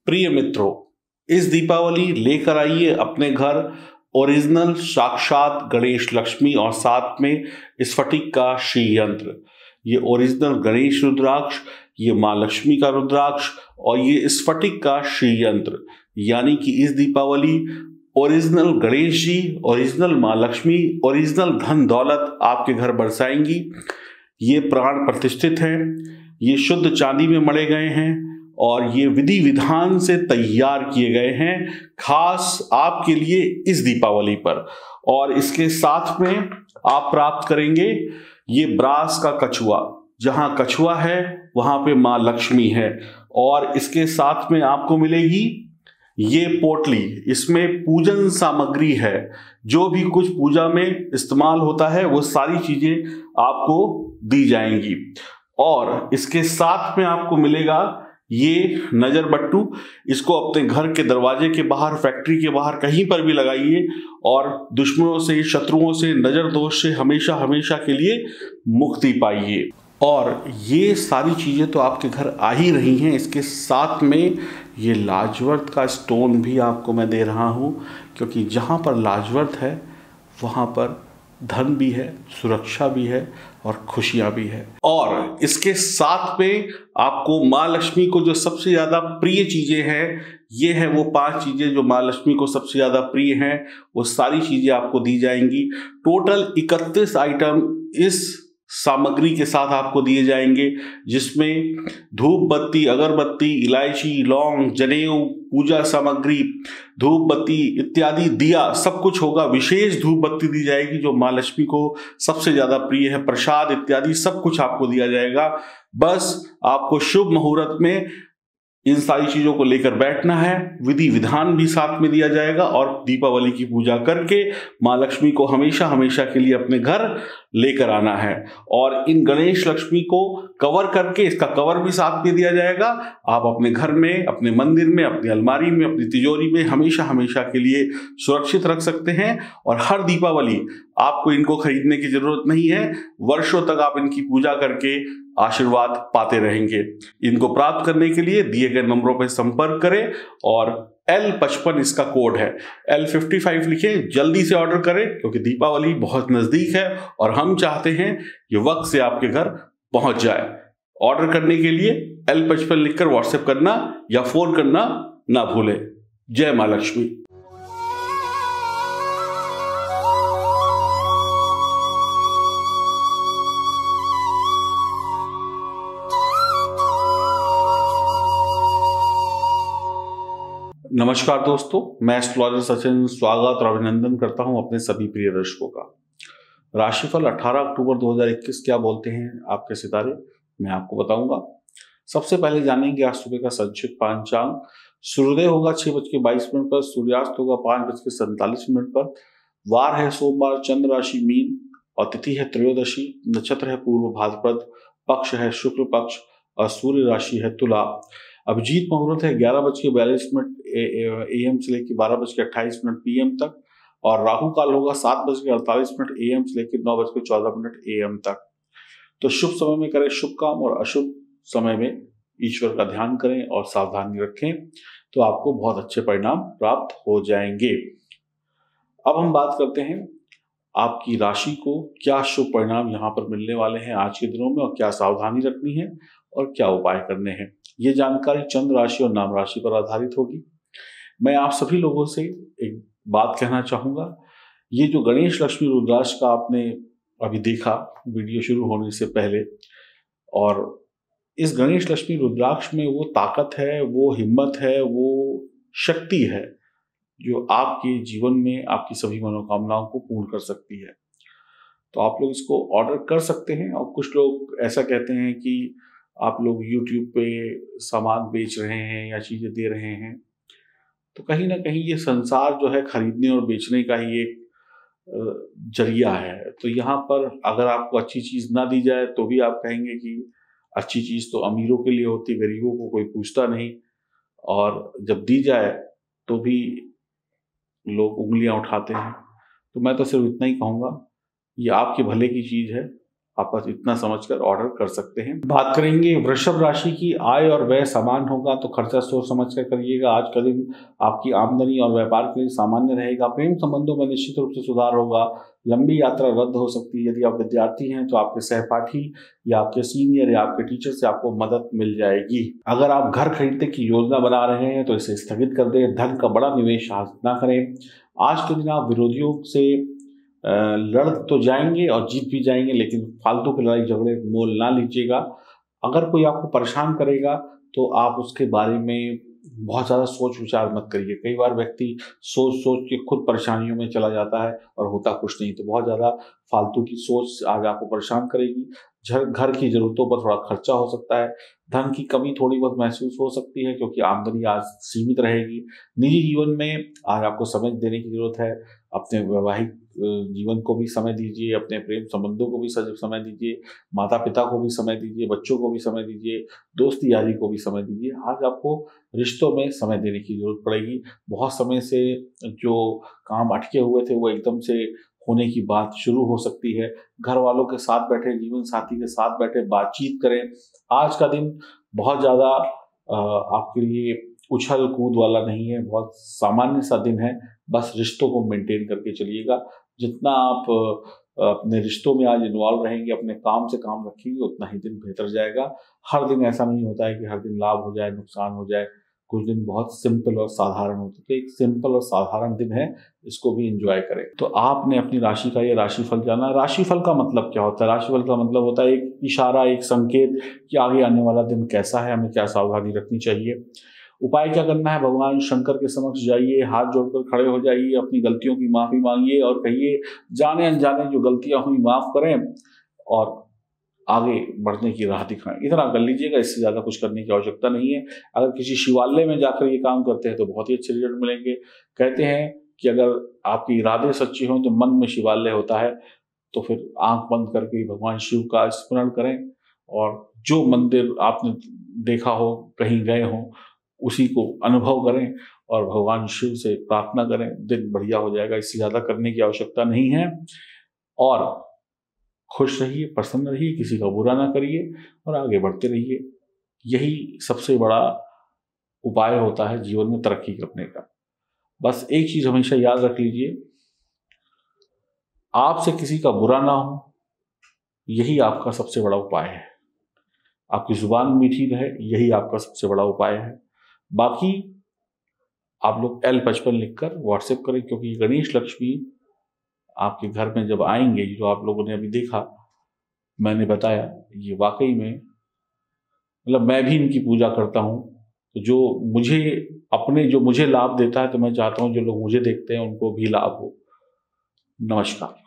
प्रिय मित्रों, इस दीपावली लेकर आइए अपने घर ओरिजिनल साक्षात गणेश लक्ष्मी और साथ में स्फटिक का श्री यंत्र। ये ओरिजिनल गणेश रुद्राक्ष, ये माँ लक्ष्मी का रुद्राक्ष और ये स्फटिक का श्री यंत्र, यानी कि इस दीपावली ओरिजिनल गणेश जी, ओरिजिनल माँ लक्ष्मी, ओरिजिनल धन दौलत आपके घर बरसाएंगी। ये प्राण प्रतिष्ठित हैं, ये शुद्ध चांदी में मढ़े गए हैं और ये विधि विधान से तैयार किए गए हैं खास आपके लिए इस दीपावली पर। और इसके साथ में आप प्राप्त करेंगे ये ब्रास का कछुआ। जहां कछुआ है वहां पे माँ लक्ष्मी है। और इसके साथ में आपको मिलेगी ये पोटली। इसमें पूजन सामग्री है, जो भी कुछ पूजा में इस्तेमाल होता है वो सारी चीजें आपको दी जाएंगी। और इसके साथ में आपको मिलेगा ये नजर बट्टू। इसको अपने घर के दरवाजे के बाहर, फैक्ट्री के बाहर कहीं पर भी लगाइए और दुश्मनों से, शत्रुओं से, नजर दोष से हमेशा हमेशा के लिए मुक्ति पाइए। और ये सारी चीजें तो आपके घर आ ही रही हैं। इसके साथ में ये लाजवर्त का स्टोन भी आपको मैं दे रहा हूँ, क्योंकि जहाँ पर लाजवर्त है वहाँ पर धन भी है, सुरक्षा भी है और खुशियां भी है। और इसके साथ में आपको माँ लक्ष्मी को जो सबसे ज्यादा प्रिय चीजें हैं, ये है वो 5 चीजें जो माँ लक्ष्मी को सबसे ज्यादा प्रिय हैं, वो सारी चीजें आपको दी जाएंगी। टोटल 31 आइटम इस सामग्री के साथ आपको दिए जाएंगे, जिसमें धूप बत्ती, अगरबत्ती, इलायची, लौंग, जनेऊ, पूजा सामग्री, धूप बत्ती इत्यादि, दिया, सब कुछ होगा। विशेष धूप बत्ती दी जाएगी जो माँ लक्ष्मी को सबसे ज्यादा प्रिय है। प्रसाद इत्यादि सब कुछ आपको दिया जाएगा। बस आपको शुभ मुहूर्त में इन सारी चीजों को लेकर बैठना है। विधि विधान भी साथ में दिया जाएगा और दीपावली की पूजा करके माँ लक्ष्मी को हमेशा हमेशा के लिए अपने घर लेकर आना है। और इन गणेश लक्ष्मी को कवर करके, इसका कवर भी साथ में दिया जाएगा। आप अपने घर में, अपने मंदिर में, अपनी अलमारी में, अपनी तिजोरी में हमेशा हमेशा के लिए सुरक्षित रख सकते हैं। और हर दीपावली आपको इनको खरीदने की जरूरत नहीं है, वर्षों तक आप इनकी पूजा करके आशीर्वाद पाते रहेंगे। इनको प्राप्त करने के लिए दिए गए नंबरों पर संपर्क करें और L55 इसका कोड है, L55 लिखें, जल्दी से ऑर्डर करें क्योंकि दीपावली बहुत नजदीक है और हम चाहते हैं कि वक्त से आपके घर पहुंच जाए। ऑर्डर करने के लिए L55 लिखकर व्हाट्सएप करना या फोन करना ना भूलें। जय मां लक्ष्मी। नमस्कार दोस्तों, मैं एस्ट्रोलॉजर सचिन स्वागत और अभिनंदन करता हूं अपने सभी प्रिय दर्शकों का। राशिफल 18 अक्टूबर 2021 क्या बोलते हैं आपके सितारे, मैं आपको बताऊंगा। सबसे पहले जानेंगे आज सुबह का संक्षिप्त पंचांग। सूर्योदय होगा 6:22 पर, सूर्यास्त होगा 5:47 पर। वार है सोमवार, चंद्र राशि मीन और तिथि है त्रयोदशी, नक्षत्र है पूर्व भाद्रपद, पक्ष है शुक्ल पक्ष और सूर्य राशि है तुला। अभिजीत मुहूर्त है 11:42 AM से लेकर 12:28 PM तक और राहु काल होगा 7:48 AM से लेकर 9:14 AM तक। तो शुभ समय में करें शुभ काम और अशुभ समय में ईश्वर का ध्यान करें और सावधानी रखें, तो आपको बहुत अच्छे परिणाम प्राप्त हो जाएंगे। अब हम बात करते हैं आपकी राशि को क्या शुभ परिणाम यहाँ पर मिलने वाले हैं आज के दिनों में और क्या सावधानी रखनी है और क्या उपाय करने हैं। ये जानकारी चंद्र राशि और नाम राशि पर आधारित होगी। मैं आप सभी लोगों से एक बात कहना चाहूंगा, ये जो गणेश लक्ष्मी रुद्राक्ष का आपने अभी देखा वीडियो शुरू होने से पहले, और इस गणेश लक्ष्मी रुद्राक्ष में वो ताकत है, वो हिम्मत है, वो शक्ति है जो आपके जीवन में आपकी सभी मनोकामनाओं को पूर्ण कर सकती है। तो आप लोग इसको ऑर्डर कर सकते हैं। और कुछ लोग ऐसा कहते हैं कि आप लोग YouTube पे सामान बेच रहे हैं या चीजें दे रहे हैं, तो कहीं ना कहीं ये संसार जो है खरीदने और बेचने का ही एक जरिया है। तो यहाँ पर अगर आपको अच्छी चीज ना दी जाए तो भी आप कहेंगे कि अच्छी चीज तो अमीरों के लिए होती, गरीबों को कोई पूछता नहीं। और जब दी जाए तो भी लोग उंगलियां उठाते हैं। तो मैं तो सिर्फ इतना ही कहूँगा, ये आपके भले की चीज है, आप बस इतना समझकर ऑर्डर कर सकते हैं। बात करेंगे वृषभ राशि की। आय और व्यय समान होगा तो खर्चा सोच समझकर करिएगा। आज का दिन आपकी आमदनी और व्यापार के लिए सामान्य रहेगा। प्रेम संबंधों में निश्चित रूप से सुधार होगा। लंबी यात्रा रद्द हो सकती है। यदि आप विद्यार्थी हैं तो आपके सहपाठी या आपके सीनियर या आपके टीचर से आपको मदद मिल जाएगी। अगर आप घर खरीदने की योजना बना रहे हैं तो इसे स्थगित कर दें। धन का बड़ा निवेश आज ना करें। आज के दिन आप विरोधियों से लड़ तो जाएंगे और जीत भी जाएंगे, लेकिन फालतू की लड़ाई झगड़े मोल ना लीजिएगा। अगर कोई आपको परेशान करेगा तो आप उसके बारे में बहुत ज़्यादा सोच विचार मत करिए। कई बार व्यक्ति सोच सोच के खुद परेशानियों में चला जाता है और होता कुछ नहीं। तो बहुत ज़्यादा फालतू की सोच आज आपको परेशान करेगी। घर की ज़रूरतों पर थोड़ा खर्चा हो सकता है। धन की कमी थोड़ी बहुत महसूस हो सकती है क्योंकि आमदनी आज सीमित रहेगी। निजी जीवन में आज आपको समय देने की जरूरत है। अपने वैवाहिक जीवन को भी समय दीजिए, अपने प्रेम संबंधों को भी समय दीजिए, माता पिता को भी समय दीजिए, बच्चों को भी समय दीजिए, दोस्ती यारी को भी समय दीजिए। आज आपको रिश्तों में समय देने की जरूरत पड़ेगी। बहुत समय से जो काम अटके हुए थे वो एकदम से होने की बात शुरू हो सकती है। घर वालों के साथ बैठे, जीवन साथी के साथ बैठे बातचीत करें। आज का दिन बहुत ज़्यादा आपके लिए उछल कूद वाला नहीं है, बहुत सामान्य सा दिन है। बस रिश्तों को मेंटेन करके चलिएगा। जितना आप अपने रिश्तों में आज इन्वॉल्व रहेंगे, अपने काम से काम रखेंगे, उतना ही दिन बेहतर जाएगा। हर दिन ऐसा नहीं होता है कि हर दिन लाभ हो जाए, नुकसान हो जाए। कुछ दिन बहुत सिंपल और साधारण होते थे। एक सिंपल और साधारण दिन है, इसको भी एंजॉय करें। तो आपने अपनी राशि का ये राशिफल जाना। राशिफल का मतलब क्या होता है? राशिफल का मतलब होता है एक इशारा, एक संकेत कि आगे आने वाला दिन कैसा है, हमें क्या सावधानी रखनी चाहिए। उपाय क्या करना है? भगवान शंकर के समक्ष जाइए, हाथ जोड़कर खड़े हो जाइए, अपनी गलतियों की माफी मांगिए और कहिए जाने अनजाने जो गलतियां हुई माफ करें और आगे बढ़ने की राह दिखाएं। इतना कर लीजिएगा, इससे ज़्यादा कुछ करने की आवश्यकता नहीं है। अगर किसी शिवालय में जाकर ये काम करते हैं तो बहुत ही अच्छे रिजल्ट मिलेंगे। कहते हैं कि अगर आपके इरादे सच्चे हों तो मन में शिवालय होता है। तो फिर आंख बंद करके भगवान शिव का स्मरण करें और जो मंदिर आपने देखा हो, कहीं गए हों, उसी को अनुभव करें और भगवान शिव से प्रार्थना करें। दिन बढ़िया हो जाएगा। इससे ज़्यादा करने की आवश्यकता नहीं है। और खुश रहिए, प्रसन्न रहिए, किसी का बुरा ना करिए और आगे बढ़ते रहिए। यही सबसे बड़ा उपाय होता है जीवन में तरक्की करने का। बस एक चीज हमेशा याद रख लीजिए, आपसे किसी का बुरा ना हो, यही आपका सबसे बड़ा उपाय है। आपकी जुबान मीठी रहे, यही आपका सबसे बड़ा उपाय है। बाकी आप लोग L55 लिखकर व्हाट्सएप करें, क्योंकि गणेश लक्ष्मी आपके घर में जब आएंगे, जो आप लोगों ने अभी देखा, मैंने बताया, ये वाकई में मतलब मैं भी इनकी पूजा करता हूँ। तो जो मुझे लाभ देता है, तो मैं चाहता हूँ जो लोग मुझे देखते हैं उनको भी लाभ हो। नमस्कार।